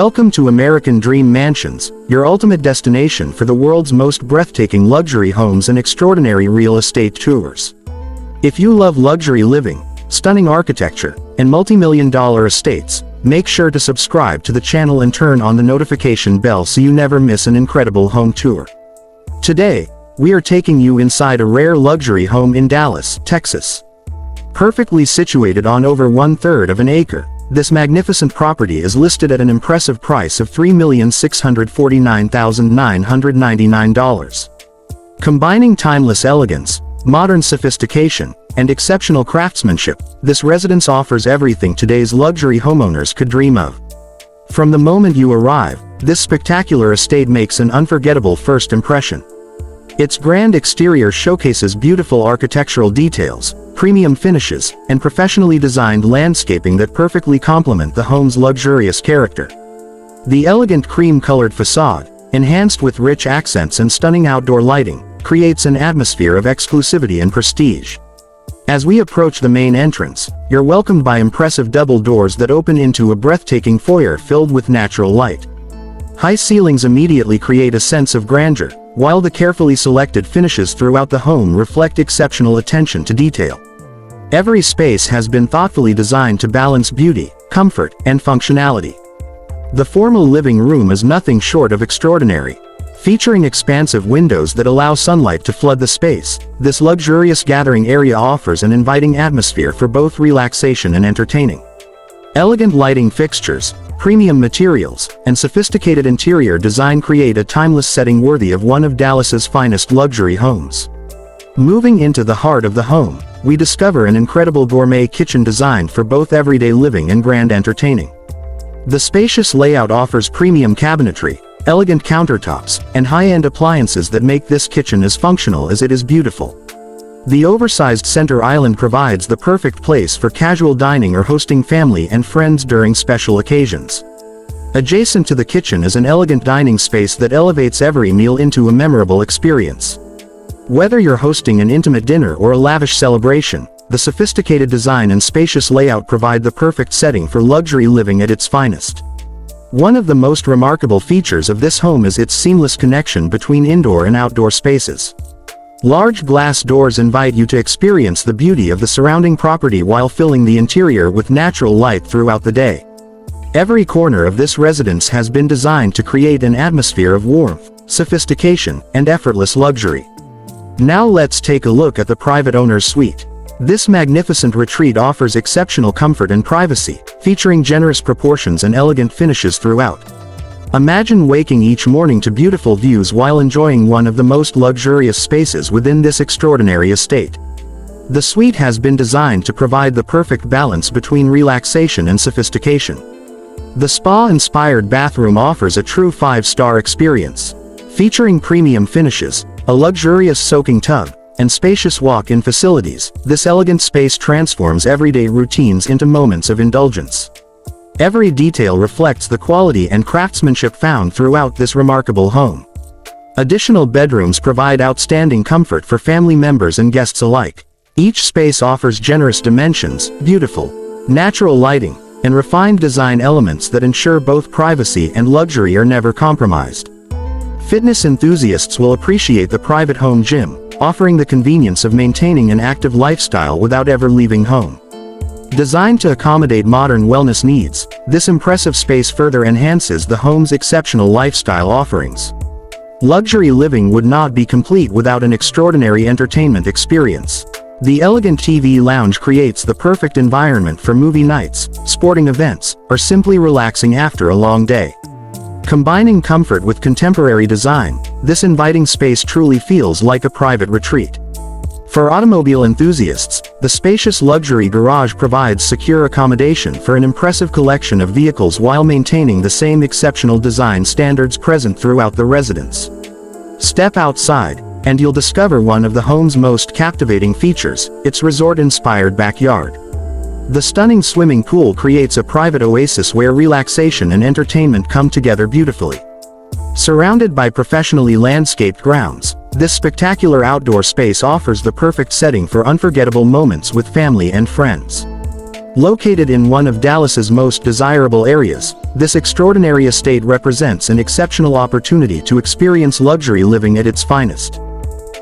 Welcome to American Dream Mansions, your ultimate destination for the world's most breathtaking luxury homes and extraordinary real estate tours. If you love luxury living, stunning architecture, and multi-million-dollar estates, make sure to subscribe to the channel and turn on the notification bell so you never miss an incredible home tour. Today, we are taking you inside a rare luxury home in Dallas, Texas. Perfectly situated on over 1/3 of an acre, this magnificent property is listed at an impressive price of $3,649,999. Combining timeless elegance, modern sophistication, and exceptional craftsmanship, this residence offers everything today's luxury homeowners could dream of. From the moment you arrive, this spectacular estate makes an unforgettable first impression. Its grand exterior showcases beautiful architectural details, premium finishes, and professionally designed landscaping that perfectly complement the home's luxurious character. The elegant cream-colored facade, enhanced with rich accents and stunning outdoor lighting, creates an atmosphere of exclusivity and prestige. As we approach the main entrance, you're welcomed by impressive double doors that open into a breathtaking foyer filled with natural light. High ceilings immediately create a sense of grandeur, while the carefully selected finishes throughout the home reflect exceptional attention to detail. Every space has been thoughtfully designed to balance beauty, comfort, and functionality. The formal living room is nothing short of extraordinary. Featuring expansive windows that allow sunlight to flood the space, this luxurious gathering area offers an inviting atmosphere for both relaxation and entertaining. Elegant lighting fixtures, premium materials, and sophisticated interior design create a timeless setting worthy of one of Dallas's finest luxury homes. Moving into the heart of the home, we discover an incredible gourmet kitchen designed for both everyday living and grand entertaining. The spacious layout offers premium cabinetry, elegant countertops, and high-end appliances that make this kitchen as functional as it is beautiful. The oversized center island provides the perfect place for casual dining or hosting family and friends during special occasions. Adjacent to the kitchen is an elegant dining space that elevates every meal into a memorable experience. Whether you're hosting an intimate dinner or a lavish celebration, the sophisticated design and spacious layout provide the perfect setting for luxury living at its finest. One of the most remarkable features of this home is its seamless connection between indoor and outdoor spaces. Large glass doors invite you to experience the beauty of the surrounding property while filling the interior with natural light throughout the day. Every corner of this residence has been designed to create an atmosphere of warmth, sophistication, and effortless luxury. Now let's take a look at the private owner's suite. This magnificent retreat offers exceptional comfort and privacy, featuring generous proportions and elegant finishes throughout. Imagine waking each morning to beautiful views while enjoying one of the most luxurious spaces within this extraordinary estate. The suite has been designed to provide the perfect balance between relaxation and sophistication. The spa-inspired bathroom offers a true 5-star experience. Featuring premium finishes, a luxurious soaking tub, and spacious walk-in facilities, this elegant space transforms everyday routines into moments of indulgence. Every detail reflects the quality and craftsmanship found throughout this remarkable home. Additional bedrooms provide outstanding comfort for family members and guests alike. Each space offers generous dimensions, beautiful, natural lighting, and refined design elements that ensure both privacy and luxury are never compromised. Fitness enthusiasts will appreciate the private home gym, offering the convenience of maintaining an active lifestyle without ever leaving home. Designed to accommodate modern wellness needs, this impressive space further enhances the home's exceptional lifestyle offerings. Luxury living would not be complete without an extraordinary entertainment experience. The elegant TV lounge creates the perfect environment for movie nights, sporting events, or simply relaxing after a long day. Combining comfort with contemporary design, this inviting space truly feels like a private retreat. For automobile enthusiasts, the spacious luxury garage provides secure accommodation for an impressive collection of vehicles while maintaining the same exceptional design standards present throughout the residence. Step outside, and you'll discover one of the home's most captivating features, its resort-inspired backyard. The stunning swimming pool creates a private oasis where relaxation and entertainment come together beautifully. Surrounded by professionally landscaped grounds, this spectacular outdoor space offers the perfect setting for unforgettable moments with family and friends. Located in one of Dallas's most desirable areas, this extraordinary estate represents an exceptional opportunity to experience luxury living at its finest.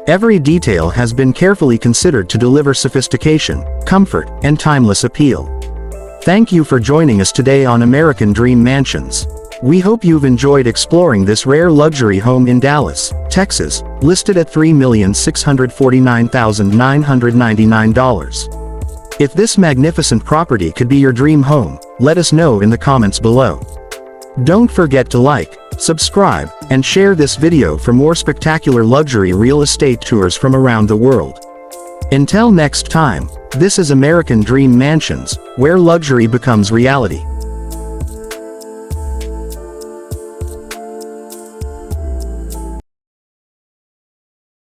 Every detail has been carefully considered to deliver sophistication, comfort, and timeless appeal. Thank you for joining us today on American Dream Mansions. We hope you've enjoyed exploring this rare luxury home in Dallas, Texas, listed at $3,649,999. If this magnificent property could be your dream home, let us know in the comments below. Don't forget to like, subscribe, and share this video for more spectacular luxury real estate tours from around the world. Until next time, this is American Dream Mansions, where luxury becomes reality.